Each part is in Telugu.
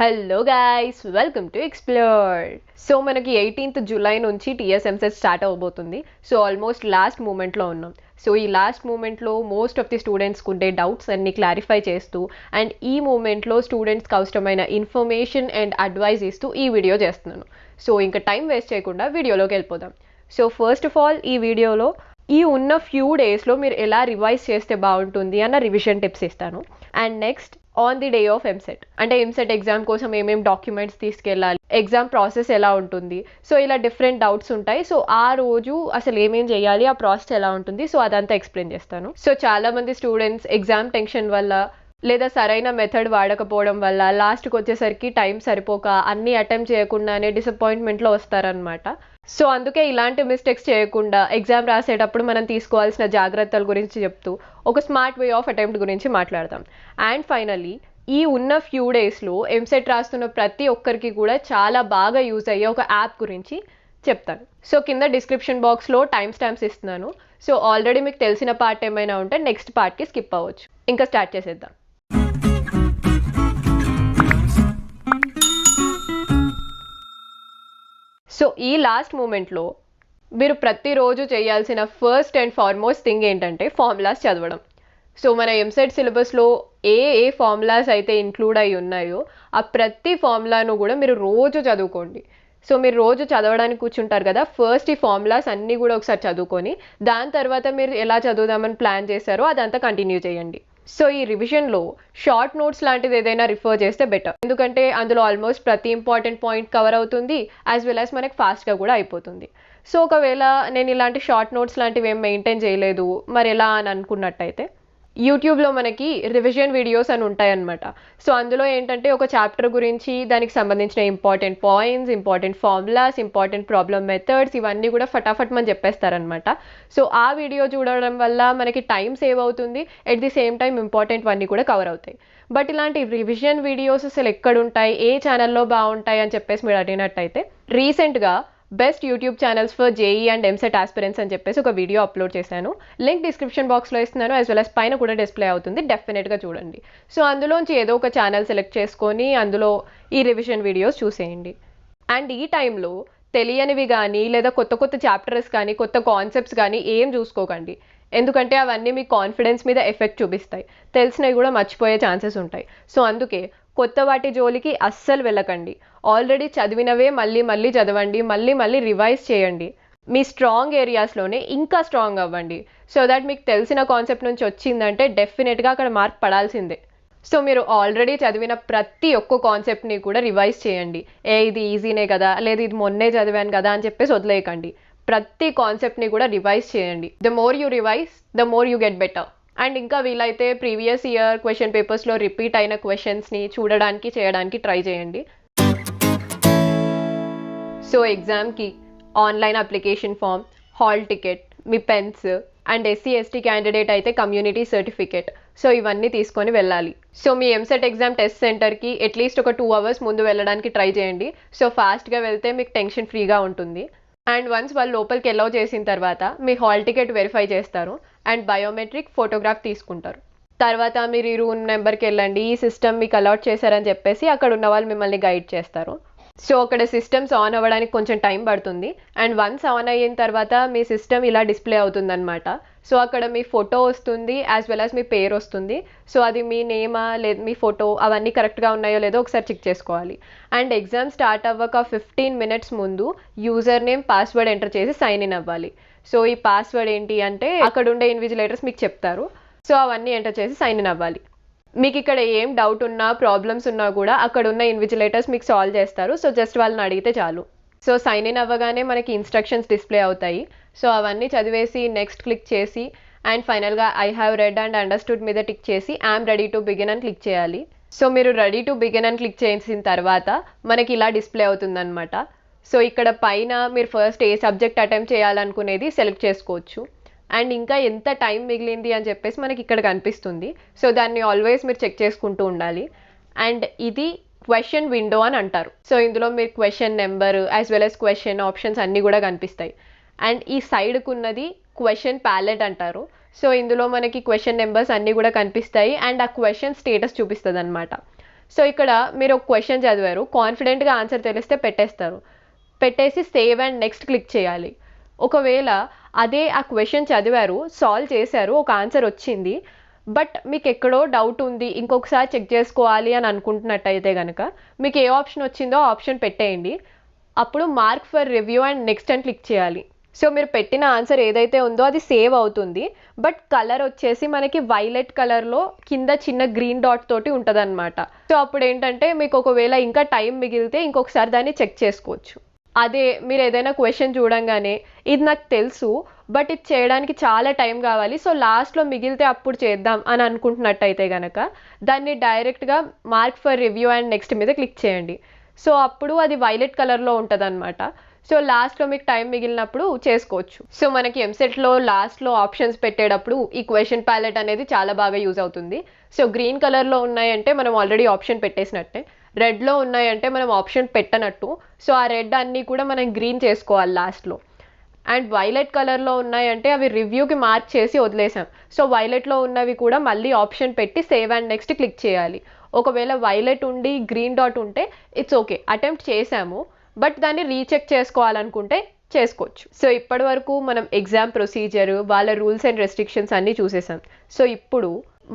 Hello guys, welcome to Explore. So మనకి 18th జూలై నుంచి ఎంసెట్ స్టార్ట్ అవబోతుంది. సో ఆల్మోస్ట్ లాస్ట్ మూమెంట్లో ఉన్నాం. సో ఈ లాస్ట్ మూమెంట్లో మోస్ట్ ఆఫ్ ది స్టూడెంట్స్కి ఉండే డౌట్స్ అన్ని క్లారిఫై చేస్తూ అండ్ ఈ మూమెంట్లో స్టూడెంట్స్కి అవసరమైన ఇన్ఫర్మేషన్ అండ్ అడ్వైస్ ఇస్తూ ఈ వీడియో చేస్తున్నాను. సో ఇంకా టైం వేస్ట్ చేయకుండా వీడియోలోకి వెళ్ళిపోదాం. సో ఫస్ట్ ఆఫ్ ఆల్ ఈ వీడియోలో ఈ ఉన్న ఫ్యూ డేస్లో మీరు ఎలా రివైజ్ చేస్తే బాగుంటుంది అన్న రివిజన్ టిప్స్ ఇస్తాను. And next on the day of EAMCET, అంటే ఎంసెట్ ఎగ్జామ్ కోసం ఏమేమి డాక్యుమెంట్స్ తీసుకెళ్ళాలి, ఎగ్జామ్ ప్రాసెస్ ఎలా ఉంటుంది, సో ఇలా డిఫరెంట్ డౌట్స్ ఉంటాయి. సో ఆ రోజు అసలు ఏమేం చేయాలి, ఆ ప్రాసెస్ ఎలా ఉంటుంది, సో అదంతా ఎక్స్ప్లెయిన్ చేస్తాను. సో చాలా మంది స్టూడెంట్స్ ఎగ్జామ్ టెన్షన్ వల్ల లేదా సరైన మెథడ్ వాడకపోవడం వల్ల లాస్ట్కి వచ్చేసరికి టైం సరిపోక అన్నీ అటెంప్ట్ చేయకుండానే డిసప్పాయింట్మెంట్లో వస్తారనమాట. సో అందుకే ఇలాంటి మిస్టేక్స్ చేయకుండా ఎగ్జామ్ రాసేటప్పుడు మనం తీసుకోవాల్సిన జాగ్రత్తల గురించి చెప్తూ ఒక స్మార్ట్ వే ఆఫ్ అటెంప్ట్ గురించి మాట్లాడదాం. అండ్ ఫైనల్లీ ఈ ఉన్న ఫ్యూ డేస్లో ఎంసెట్ రాస్తున్న ప్రతి ఒక్కరికి కూడా చాలా బాగా యూజ్ అయ్యే ఒక యాప్ గురించి చెప్తాను. సో కింద డిస్క్రిప్షన్ బాక్స్లో టైం స్టాంప్స్ ఇస్తున్నాను. సో ఆల్రెడీ మీకు తెలిసిన పార్ట్ ఏమైనా ఉంటే నెక్స్ట్ పార్ట్కి స్కిప్ అవ్వచ్చు. ఇంకా స్టార్ట్ చేసేద్దాం. సో ఈ లాస్ట్ మూమెంట్లో మీరు ప్రతిరోజు చేయాల్సిన ఫస్ట్ అండ్ ఫార్మోస్ట్ థింగ్ ఏంటంటే ఫార్ములాస్ చదవడం. సో మన ఎంసెట్ సిలబస్లో ఏ ఫార్ములాస్ అయితే ఇంక్లూడ్ అయి ఉన్నాయో ఆ ప్రతి ఫార్ములాను కూడా మీరు రోజు చదువుకోండి. సో మీరు రోజు చదవడానికి కూర్చుంటారు కదా, ఫస్ట్ ఈ ఫార్ములాస్ అన్నీ కూడా ఒకసారి చదువుకొని దాని తర్వాత మీరు ఎలా చదువుదామని ప్లాన్ చేశారో అదంతా కంటిన్యూ చేయండి. సో ఈ రివిజన్లో షార్ట్ నోట్స్ లాంటిది ఏదైనా రిఫర్ చేస్తే బెటర్, ఎందుకంటే అందులో ఆల్మోస్ట్ ప్రతి ఇంపార్టెంట్ పాయింట్ కవర్ అవుతుంది, యాజ్ వెల్ యాజ్ మనకి ఫాస్ట్గా కూడా అయిపోతుంది. సో ఒకవేళ నేను ఇలాంటి షార్ట్ నోట్స్ లాంటివి ఏం మెయింటైన్ చేయలేదు మరి ఎలా అని అనుకున్నట్టయితే యూట్యూబ్లో మనకి రివిజన్ వీడియోస్ అని ఉంటాయన్నమాట. సో అందులో ఏంటంటే ఒక చాప్టర్ గురించి దానికి సంబంధించిన important points, important formulas, important problem methods ఇవన్నీ కూడా ఫటాఫట్ మనం చెప్పేస్తారనమాట. సో ఆ వీడియో చూడడం వల్ల మనకి టైం సేవ్ అవుతుంది, at the same time important అన్నీ కూడా కవర్ అవుతాయి. బట్ ఇలాంటి రివిజన్ వీడియోస్ అసలు ఎక్కడుంటాయి, ఏ ఛానల్లో బాగుంటాయి అని చెప్పేసి మీరు అడిగినట్టయితే రీసెంట్గా best YouTube channels for JEE and EAMCET aspirants అని చెప్పేసి ఒక వీడియో అప్లోడ్ చేశాను. లింక్ డిస్క్రిప్షన్ బాక్స్లో ఇస్తున్నాను, యాజ్ వెల్ యాజ్ పైన కూడా డిస్ప్లే అవుతుంది, డెఫినెట్గా చూడండి. సో అందులోంచి ఏదో ఒక ఛానల్ సెలెక్ట్ చేసుకొని అందులో ఈ రివిజన్ వీడియోస్ చూసేయండి. అండ్ ఈ టైంలో తెలియనివి కానీ లేదా కొత్త కొత్త చాప్టర్స్ కానీ కొత్త కాన్సెప్ట్స్ కానీ ఏం చూసుకోకండి, ఎందుకంటే అవన్నీ మీ కాన్ఫిడెన్స్ మీద ఎఫెక్ట్ చూపిస్తాయి, తెలిసినవి కూడా మర్చిపోయే ఛాన్సెస్ ఉంటాయి. సో అందుకే కొత్త వాటి జోలికి అస్సలు వెళ్ళకండి. ఆల్రెడీ చదివినవే మళ్ళీ మళ్ళీ చదవండి, మళ్ళీ మళ్ళీ రివైజ్ చేయండి. మీ స్ట్రాంగ్ ఏరియాస్లోనే ఇంకా స్ట్రాంగ్ అవ్వండి. సో దట్ మీకు తెలిసిన కాన్సెప్ట్ నుంచి వచ్చిందంటే డెఫినెట్గా అక్కడ మార్క్ పడాల్సిందే. సో మీరు ఆల్రెడీ చదివిన ప్రతి ఒక్క కాన్సెప్ట్ని కూడా రివైజ్ చేయండి. ఇది ఈజీనే కదా, లేదు ఇది మొన్నే చదివాను కదా అని చెప్పేసి వదిలేయకండి. ప్రతి కాన్సెప్ట్ని కూడా రివైజ్ చేయండి. The more you revise the more you get better. And ఇంకా వీలైతే ప్రీవియస్ ఇయర్ క్వశ్చన్ పేపర్స్లో రిపీట్ అయిన క్వశ్చన్స్ని చూడడానికి చేయడానికి ట్రై చేయండి. సో ఎగ్జామ్కి online application form, hall ticket, మీ పెన్స్ అండ్ SC/ST క్యాండిడేట్ అయితే కమ్యూనిటీ సర్టిఫికేట్, సో ఇవన్నీ తీసుకొని వెళ్ళాలి. సో మీ ఎంసెట్ ఎగ్జామ్ టెస్ట్ సెంటర్కి అట్లీస్ట్ ఒక 2 hours ముందు వెళ్ళడానికి ట్రై చేయండి. సో ఫాస్ట్గా వెళ్తే మీకు టెన్షన్ ఫ్రీగా ఉంటుంది. అండ్ వన్స్ వాళ్ళు లోపలికి అలౌ చేసిన తర్వాత మీ హాల్ టికెట్ వెరిఫై చేస్తారు అండ్ బయోమెట్రిక్ ఫోటోగ్రాఫ్ తీసుకుంటారు. తర్వాత మీరు ఈ రూమ్ నెంబర్కి వెళ్ళండి, ఈ సిస్టమ్ మీకు అలాట్ చేశారని చెప్పేసి అక్కడ ఉన్న వాళ్ళు మిమ్మల్ని గైడ్ చేస్తారు. సో అక్కడ సిస్టమ్స్ ఆన్ అవ్వడానికి కొంచెం టైం పడుతుంది. అండ్ వన్స్ ఆన్ అయిన తర్వాత మీ సిస్టమ్ ఇలా డిస్ప్లే అవుతుందన్నమాట. సో అక్కడ మీ ఫోటో వస్తుంది, యాజ్ వెల్ యాజ్ మీ పేరు వస్తుంది. సో అది మీ నేమా లేదు మీ ఫోటో అవన్నీ కరెక్ట్గా ఉన్నాయో లేదో ఒకసారి చెక్ చేసుకోవాలి. అండ్ ఎగ్జామ్ స్టార్ట్ అవ్వక 15 minutes ముందు యూజర్ నేమ్, పాస్వర్డ్ ఎంటర్ చేసి సైన్ ఇన్ అవ్వాలి. సో ఈ పాస్వర్డ్ ఏంటి అంటే అక్కడ ఉండే ఇన్విజిలేటర్స్ మీకు చెప్తారు. సో అవన్నీ ఎంటర్ చేసి సైన్ ఇన్ అవ్వాలి. మీకు ఇక్కడ ఏం డౌట్ ఉన్నా ప్రాబ్లమ్స్ ఉన్నా కూడా అక్కడ ఉన్న ఇన్విజిలేటర్స్ మీకు సాల్వ్ చేస్తారు. సో జస్ట్ వాళ్ళని అడిగితే చాలు. సో సైన్ ఇన్ అవ్వగానే మనకి ఇన్స్ట్రక్షన్స్ డిస్ప్లే అవుతాయి. సో అవన్నీ చదివేసి నెక్స్ట్ క్లిక్ చేసి అండ్ ఫైనల్గా I have read and understood మీద టిక్ చేసి ఐఎమ్ రెడీ టు బిగిన్ అని క్లిక్ చేయాలి. సో మీరు రెడీ టు బిగిన్ అని క్లిక్ చేసిన తర్వాత మనకి ఇలా డిస్ప్లే అవుతుందన్నమాట. సో ఇక్కడ పైన మీరు ఫస్ట్ ఏ సబ్జెక్ట్ అటెంప్ట్ చేయాలనుకునేది సెలెక్ట్ చేసుకోవచ్చు. అండ్ ఇంకా ఎంత టైం మిగిలింది అని చెప్పేసి మనకి ఇక్కడ కనిపిస్తుంది. సో దాన్ని ఆల్వేస్ మీరు చెక్ చేసుకుంటూ ఉండాలి. అండ్ ఇది క్వశ్చన్ విండో అని అంటారు. సో ఇందులో మీరు question number as well as question options అన్నీ కూడా కనిపిస్తాయి. అండ్ ఈ సైడ్కు ఉన్నది క్వశ్చన్ ప్యాలెట్ అంటారు. సో ఇందులో మనకి క్వశ్చన్ నెంబర్స్ అన్నీ కూడా కనిపిస్తాయి అండ్ ఆ క్వశ్చన్ స్టేటస్ చూపిస్తుంది అనమాట. సో ఇక్కడ మీరు ఒక క్వశ్చన్ చదివారు, కాన్ఫిడెంట్గా ఆన్సర్ తెలిస్తే పెట్టేస్తారు, పెట్టేసి సేవ్ అండ్ నెక్స్ట్ క్లిక్ చేయాలి. ఒకవేళ అదే ఆ క్వశ్చన్ చదివారు, సాల్వ్ చేశారు, ఒక ఆన్సర్ వచ్చింది, బట్ మీకు ఎక్కడో డౌట్ ఉంది, ఇంకొకసారి చెక్ చేసుకోవాలి అని అనుకుంటున్నట్టయితే కనుక మీకు ఏ ఆప్షన్ వచ్చిందో ఆప్షన్ పెట్టేయండి. అప్పుడు mark for review and next అని క్లిక్ చేయాలి. సో మీరు పెట్టిన ఆన్సర్ ఏదైతే ఉందో అది సేవ్ అవుతుంది, బట్ కలర్ వచ్చేసి మనకి వైలెట్ కలర్లో కింద చిన్న గ్రీన్ డాట్ తోటి ఉంటుంది అనమాట. సో అప్పుడు ఏంటంటే మీకు ఒకవేళ ఇంకా టైం మిగిలితే ఇంకొకసారి దాన్ని చెక్ చేసుకోవచ్చు. అదే మీరు ఏదైనా క్వశ్చన్ చూడంగానే ఇది నాకు తెలుసు బట్ ఇది చేయడానికి చాలా టైం కావాలి, సో లాస్ట్లో మిగిలితే అప్పుడు చేద్దాం అని అనుకుంటున్నట్టయితే కనుక దాన్ని డైరెక్ట్గా mark for review and next మీద క్లిక్ చేయండి. సో అప్పుడు అది వైలెట్ కలర్లో ఉంటుంది అనమాట. సో లాస్ట్లో మీకు టైం మిగిలినప్పుడు చేసుకోవచ్చు. సో మనకి ఎంసెట్లో లాస్ట్లో ఆప్షన్స్ పెట్టేటప్పుడు ఈ క్వశ్చన్ ప్యాలెట్ అనేది చాలా బాగా యూజ్ అవుతుంది. సో గ్రీన్ కలర్లో ఉన్నాయంటే మనం ఆల్రెడీ ఆప్షన్ పెట్టేసినట్టే, రెడ్లో ఉన్నాయంటే మనం ఆప్షన్ పెట్టనట్టు. సో ఆ రెడ్ అన్నీ కూడా మనం గ్రీన్ చేసుకోవాలి లాస్ట్లో. అండ్ వైలెట్ కలర్లో ఉన్నాయంటే అవి రివ్యూకి మార్క్ చేసి వదిలేసాం. సో వైలెట్లో ఉన్నవి కూడా మళ్ళీ ఆప్షన్ పెట్టి సేవ్ అండ్ నెక్స్ట్ క్లిక్ చేయాలి. ఒకవేళ వైలెట్ ఉండి గ్రీన్ డాట్ ఉంటే ఇట్స్ ఓకే, అటెంప్ట్ చేసాము, బట్ దాన్ని రీచెక్ చేసుకోవాలనుకుంటే చేసుకోవచ్చు. సో ఇప్పటి వరకు మనం ఎగ్జామ్ ప్రొసీజర్, వాళ్ళ రూల్స్ అండ్ రెస్ట్రిక్షన్స్ అన్నీ చూసేసాం. సో ఇప్పుడు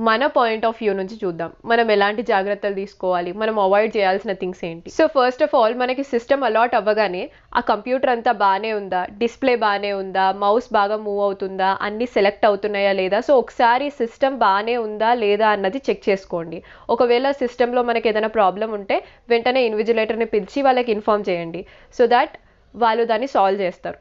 మన పాయింట్ ఆఫ్ వ్యూ నుంచి చూద్దాం, మనం ఎలాంటి జాగ్రత్తలు తీసుకోవాలి, మనం అవాయిడ్ చేయాల్సిన థింగ్స్ ఏంటి. సో ఫస్ట్ ఆఫ్ ఆల్ మనకి సిస్టమ్ అలాట్ అవ్వగానే ఆ కంప్యూటర్ అంతా బాగానే ఉందా, డిస్ప్లే బాగానే ఉందా, మౌస్ బాగా మూవ్ అవుతుందా, అన్నీ సెలెక్ట్ అవుతున్నాయా లేదా, సో ఒకసారి సిస్టమ్ బాగానే ఉందా లేదా అన్నది చెక్ చేసుకోండి. ఒకవేళ సిస్టంలో మనకి ఏదైనా ప్రాబ్లం ఉంటే వెంటనే ఇన్విజిలేటర్ని పిలిచి వాళ్ళకి ఇన్ఫార్మ్ చేయండి, సో దాట్ వాళ్ళు దాన్ని సాల్వ్ చేస్తారు.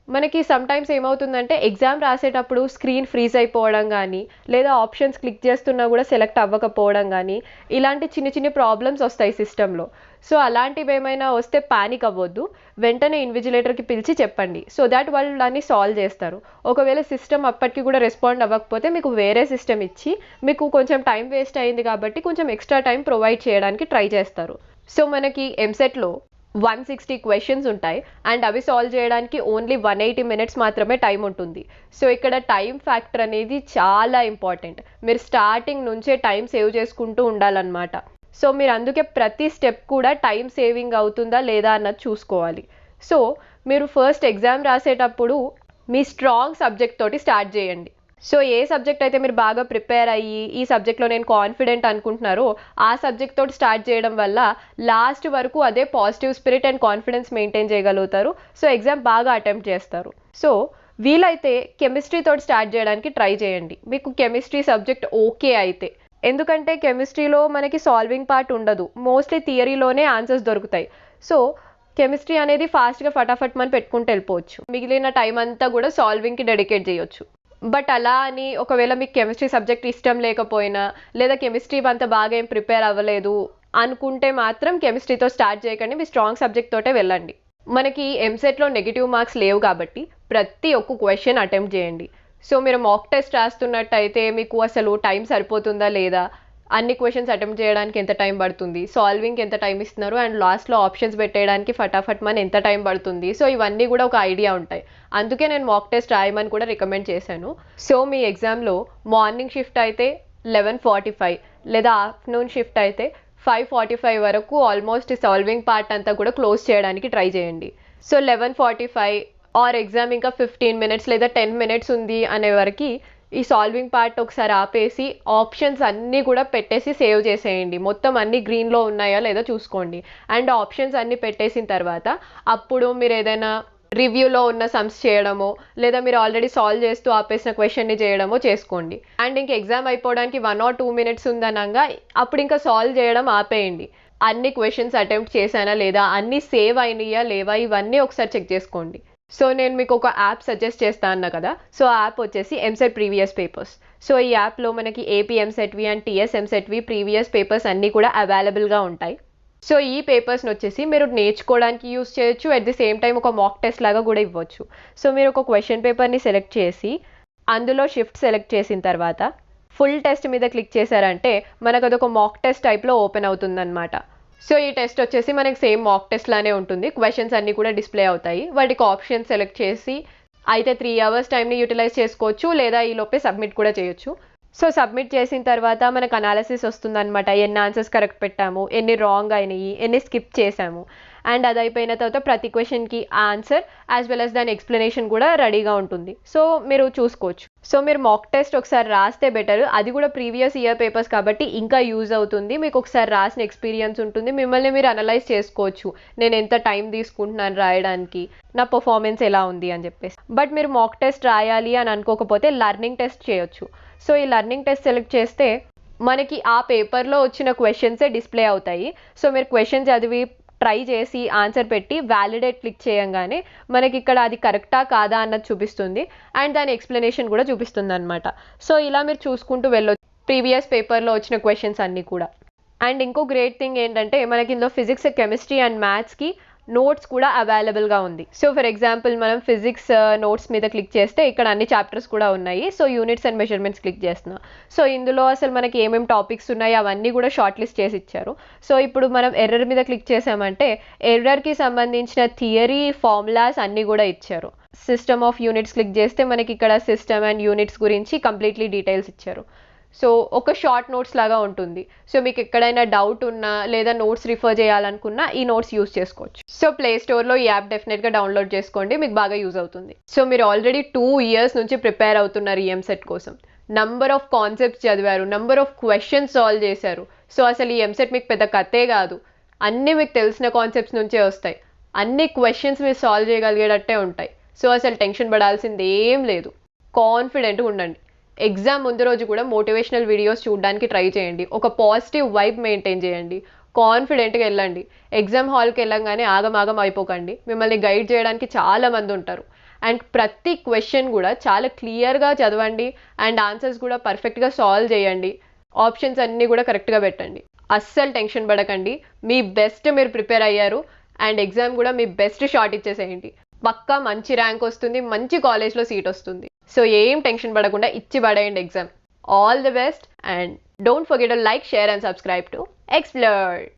మనకి సమ్టైమ్స్ ఏమవుతుందంటే ఎగ్జామ్ రాసేటప్పుడు స్క్రీన్ ఫ్రీజ్ అయిపోవడం కానీ, లేదా ఆప్షన్స్ క్లిక్ చేస్తున్నా కూడా సెలెక్ట్ అవ్వకపోవడం కానీ, ఇలాంటి చిన్న చిన్న ప్రాబ్లమ్స్ వస్తాయి సిస్టంలో. సో అలాంటివి ఏమైనా వస్తే పానిక్ అవ్వద్దు, వెంటనే ఇన్విజిలేటర్కి పిలిచి చెప్పండి, సో దాట్ వాళ్ళు దాన్ని సాల్వ్ చేస్తారు. ఒకవేళ సిస్టమ్ అప్పటికి కూడా రెస్పాండ్ అవ్వకపోతే మీకు వేరే సిస్టమ్ ఇచ్చి మీకు కొంచెం టైం వేస్ట్ అయింది కాబట్టి కొంచెం ఎక్స్ట్రా టైం ప్రొవైడ్ చేయడానికి ట్రై చేస్తారు. సో మనకి ఎంసెట్లో 160 క్వశ్చన్స్ ఉంటాయి అండ్ అవి సాల్వ్ చేయడానికి ఓన్లీ 180 మినిట్స్ మాత్రమే టైం ఉంటుంది. సో ఇక్కడ టైం ఫ్యాక్టర్ అనేది చాలా ఇంపార్టెంట్. మీరు స్టార్టింగ్ నుంచే టైం సేవ్ చేసుకుంటూ ఉండాలన్నమాట. సో మీరు అందుకే ప్రతి స్టెప్ కూడా టైం సేవింగ్ అవుతుందా లేదా అన్నది చూసుకోవాలి. సో మీరు ఫస్ట్ ఎగ్జామ్ రాసేటప్పుడు మీ స్ట్రాంగ్ సబ్జెక్ట్ తోటి స్టార్ట్ చేయండి. సో ఏ సబ్జెక్ట్ అయితే మీరు బాగా ప్రిపేర్ అయ్యి ఈ సబ్జెక్ట్లో నేను కాన్ఫిడెంట్ అనుకుంటున్నారో ఆ సబ్జెక్ట్ తోటి స్టార్ట్ చేయడం వల్ల లాస్ట్ వరకు అదే positive spirit and confidence maintain చేయగలుగుతారు. సో ఎగ్జామ్ బాగా అటెంప్ట్ చేస్తారు. సో వీలైతే కెమిస్ట్రీ తోటి స్టార్ట్ చేయడానికి ట్రై చేయండి, మీకు కెమిస్ట్రీ సబ్జెక్ట్ ఓకే అయితే. ఎందుకంటే కెమిస్ట్రీలో మనకి సాల్వింగ్ పార్ట్ ఉండదు, మోస్ట్లీ థియరీలోనే ఆన్సర్స్ దొరుకుతాయి. సో కెమిస్ట్రీ అనేది ఫాస్ట్గా ఫటాఫట్ మనం పెట్టుకుంటూ వెళ్ళిపోవచ్చు, మిగిలిన టైం అంతా కూడా సాల్వింగ్కి డెడికేట్ చేయొచ్చు. బట్ అలా అని ఒకవేళ మీకు కెమిస్ట్రీ సబ్జెక్ట్ ఇష్టం లేకపోయినా, లేదా కెమిస్ట్రీ అంత బాగా ఏం ప్రిపేర్ అవ్వలేదు అనుకుంటే మాత్రం కెమిస్ట్రీతో స్టార్ట్ చేయకండి, మీ స్ట్రాంగ్ సబ్జెక్ట్ తోటే వెళ్ళండి. మనకి ఎంసెట్లో నెగిటివ్ మార్క్స్ లేవు కాబట్టి ప్రతి ఒక్క క్వశ్చన్ అటెంప్ట్ చేయండి. సో మీరు మాక్ టెస్ట్ రాస్తున్నట్టయితే మీకు అసలు టైం సరిపోతుందా లేదా, అన్ని క్వశ్చన్స్ అటెంప్ట్ చేయడానికి ఎంత టైం పడుతుంది, సాల్వింగ్కి ఎంత టైం ఇస్తున్నారు, అండ్ లాస్ట్లో ఆప్షన్స్ పెట్టేయడానికి ఫటాఫట్ మన ఎంత టైం పడుతుంది. సో ఇవన్నీ కూడా ఒక ఐడియా ఉంటాయి. అందుకే నేను మాక్ టెస్ట్ రాయమని కూడా రికమెండ్ చేశాను. సో మీ ఎగ్జామ్లో మార్నింగ్ షిఫ్ట్ అయితే 11:45 లేదా ఆఫ్టర్నూన్ షిఫ్ట్ అయితే 5:45 వరకు ఆల్మోస్ట్ సాల్వింగ్ పార్ట్ అంతా కూడా క్లోజ్ చేయడానికి ట్రై చేయండి. సో 11:45 ఆర్ ఎగ్జామ్ ఇంకా 15 మినిట్స్ లేదా 10 మినిట్స్ ఉంది అనే వరకు ఈ సాల్వింగ్ పార్ట్ ఒకసారి ఆపేసి ఆప్షన్స్ అన్నీ కూడా పెట్టేసి సేవ్ చేసేయండి. మొత్తం అన్ని గ్రీన్లో ఉన్నాయా లేదా చూసుకోండి. అండ్ ఆప్షన్స్ అన్నీ పెట్టేసిన తర్వాత అప్పుడు మీరు ఏదైనా రివ్యూలో ఉన్న సమ్స్ చేయడమో, లేదా మీరు ఆల్రెడీ సాల్వ్ చేస్తూ ఆపేసిన క్వశ్చన్ని చేయడమో చేసుకోండి. అండ్ ఇంక ఎగ్జామ్ అయిపోవడానికి 1 or 2 మినిట్స్ ఉందనగా అప్పుడు ఇంకా సాల్వ్ చేయడం ఆపేయండి. అన్ని క్వశ్చన్స్ అటెంప్ట్ చేశానా లేదా, అన్నీ సేవ్ అయినాయా లేవా, ఇవన్నీ ఒకసారి చెక్ చేసుకోండి. సో నేను మీకు ఒక యాప్ సజెస్ట్ చేస్తా అన్నా కదా, సో ఆ యాప్ వచ్చేసి ఎంసెట్ ప్రీవియస్ పేపర్స్. సో ఈ యాప్లో మనకి ఏపీఎంసెట్వి అండ్ టీఎస్ఎంసెట్వి ప్రీవియస్ పేపర్స్ అన్నీ కూడా అవైలబుల్గా ఉంటాయి. సో ఈ పేపర్స్ని వచ్చేసి మీరు నేర్చుకోవడానికి యూస్ చేయొచ్చు, అట్ ది సేమ్ టైం ఒక మాక్ టెస్ట్ లాగా కూడా ఇవ్వచ్చు. సో మీరు ఒక క్వశ్చన్ పేపర్ని సెలెక్ట్ చేసి అందులో షిఫ్ట్ సెలెక్ట్ చేసిన తర్వాత ఫుల్ టెస్ట్ మీద క్లిక్ చేశారంటే మనకు అదొక మాక్ టెస్ట్ టైప్లో ఓపెన్ అవుతుందన్నమాట. సో ఈ టెస్ట్ వచ్చేసి మనకి సేమ్ మాక్ టెస్ట్ లానే ఉంటుంది, క్వశ్చన్స్ అన్నీ కూడా డిస్ప్లే అవుతాయి. వాటికి ఆప్షన్ సెలెక్ట్ చేసి అయితే 3 hours టైంని యూటిలైజ్ చేసుకోవచ్చు, లేదా ఈ లోపే సబ్మిట్ కూడా చేయొచ్చు. సో సబ్మిట్ చేసిన తర్వాత మనకు అనాలిసిస్ వస్తుందన్నమాట, ఎన్ని ఆన్సర్స్ కరెక్ట్ పెట్టాము, ఎన్ని రాంగ్ అయినాయి, ఎన్ని స్కిప్ చేసాము. అండ్ అది అయిపోయిన తర్వాత ప్రతి క్వశ్చన్కి ఆన్సర్ యాజ్ వెల్ as దాని ఎక్స్ప్లెనేషన్ కూడా రెడీగా ఉంటుంది. సో మీరు చూసుకోవచ్చు. సో మీరు మాక్ టెస్ట్ ఒకసారి రాస్తే బెటర్, అది కూడా ప్రీవియస్ ఇయర్ పేపర్స్ కాబట్టి ఇంకా యూజ్ అవుతుంది. మీకు ఒకసారి రాసిన ఎక్స్పీరియన్స్ ఉంటుంది, మిమ్మల్ని మీరు అనలైజ్ చేసుకోవచ్చు, నేను ఎంత టైం తీసుకుంటున్నాను రాయడానికి, నా పర్ఫార్మెన్స్ ఎలా ఉంది అని చెప్పేసి. బట్ మీరు మాక్ టెస్ట్ రాయాలి అని అనుకోకపోతే లర్నింగ్ టెస్ట్ చేయొచ్చు. సో ఈ లర్నింగ్ టెస్ట్ సెలెక్ట్ చేస్తే మనకి ఆ పేపర్లో వచ్చిన క్వశ్చన్సే డిస్ప్లే అవుతాయి. సో మీరు క్వశ్చన్ చదివి ట్రై చేసి ఆన్సర్ పెట్టి వ్యాలిడేట్ క్లిక్ చేయంగానే మనకి ఇక్కడ అది కరెక్టా కాదా అన్నది చూపిస్తుంది, అండ్ దాని ఎక్స్ప్లెనేషన్ కూడా చూపిస్తుంది అనమాట. సో ఇలా మీరు చూసుకుంటూ వెళ్ళొచ్చు ప్రీవియస్ పేపర్లో వచ్చిన క్వశ్చన్స్ అన్నీ కూడా. అండ్ ఇంకో గ్రేట్ థింగ్ ఏంటంటే మనకి ఇందులో ఫిజిక్స్, కెమిస్ట్రీ అండ్ మ్యాథ్స్కి నోట్స్ కూడా అవైలబుల్గా ఉంది. సో ఫర్ ఎగ్జాంపుల్ మనం ఫిజిక్స్ నోట్స్ మీద క్లిక్ చేస్తే ఇక్కడ అన్ని చాప్టర్స్ కూడా ఉన్నాయి. So units and measurements click చేస్తున్నా. సో ఇందులో అసలు మనకి ఏమేమి టాపిక్స్ ఉన్నాయి అవన్నీ కూడా షార్ట్ లిస్ట్ చేసి ఇచ్చారు. సో ఇప్పుడు మనం ఎర్రర్ మీద క్లిక్ చేసామంటే ఎర్రర్కి సంబంధించిన థియరీ, ఫార్ములాస్ అన్నీ కూడా ఇచ్చారు. సిస్టమ్ ఆఫ్ యూనిట్స్ క్లిక్ చేస్తే మనకి ఇక్కడ సిస్టమ్ అండ్ యూనిట్స్ గురించి కంప్లీట్లీ డీటెయిల్స్ ఇచ్చారు. సో ఒక షార్ట్ నోట్స్ లాగా ఉంటుంది. సో మీకు ఎక్కడైనా డౌట్ ఉన్నా లేదా నోట్స్ రిఫర్ చేయాలనుకున్నా ఈ నోట్స్ యూస్ చేసుకోవచ్చు. సో ప్లే స్టోర్లో ఈ యాప్ డెఫినెట్గా డౌన్లోడ్ చేసుకోండి, మీకు బాగా యూజ్ అవుతుంది. సో మీరు ఆల్రెడీ 2 years నుంచి ప్రిపేర్ అవుతున్నారు EAMCET కోసం. నంబర్ ఆఫ్ కాన్సెప్ట్స్ చదివారు, నంబర్ ఆఫ్ క్వశ్చన్స్ సాల్వ్ చేశారు. సో అసలు ఈ EAMCET మీకు పెద్ద కథే కాదు, అన్నీ మీకు తెలిసిన కాన్సెప్ట్స్ నుంచే వస్తాయి, అన్ని క్వశ్చన్స్ మీరు సాల్వ్ చేయగలిగేటట్టే ఉంటాయి. సో అసలు టెన్షన్ పడాల్సింది ఏం లేదు, కాన్ఫిడెంట్గా ఉండండి. ఎగ్జామ్ ముందు రోజు కూడా మోటివేషనల్ వీడియోస్ చూడడానికి ట్రై చేయండి, ఒక పాజిటివ్ వైబ్ మెయింటైన్ చేయండి, కాన్ఫిడెంట్గా వెళ్ళండి. ఎగ్జామ్ హాల్కి వెళ్ళంగానే ఆగమాగం అయిపోకండి, మిమ్మల్ని గైడ్ చేయడానికి చాలా మంది ఉంటారు. అండ్ ప్రతి క్వశ్చన్ కూడా చాలా క్లియర్గా చదవండి, అండ్ ఆన్సర్స్ కూడా పర్ఫెక్ట్గా సాల్వ్ చేయండి, ఆప్షన్స్ అన్నీ కూడా కరెక్ట్గా పెట్టండి. అస్సలు టెన్షన్ పడకండి, మీ బెస్ట్ మీరు ప్రిపేర్ అయ్యారు, అండ్ ఎగ్జామ్ కూడా మీ బెస్ట్ షాట్ ఇచ్చేసేయండి. పక్కా మంచి ర్యాంక్ వస్తుంది, మంచి కాలేజ్లో సీట్ వస్తుంది. సో ఏం టెన్షన్ పడకుండా ఇచ్చి పడేయండి exam. All the best, and don't forget to like, share and subscribe to explore.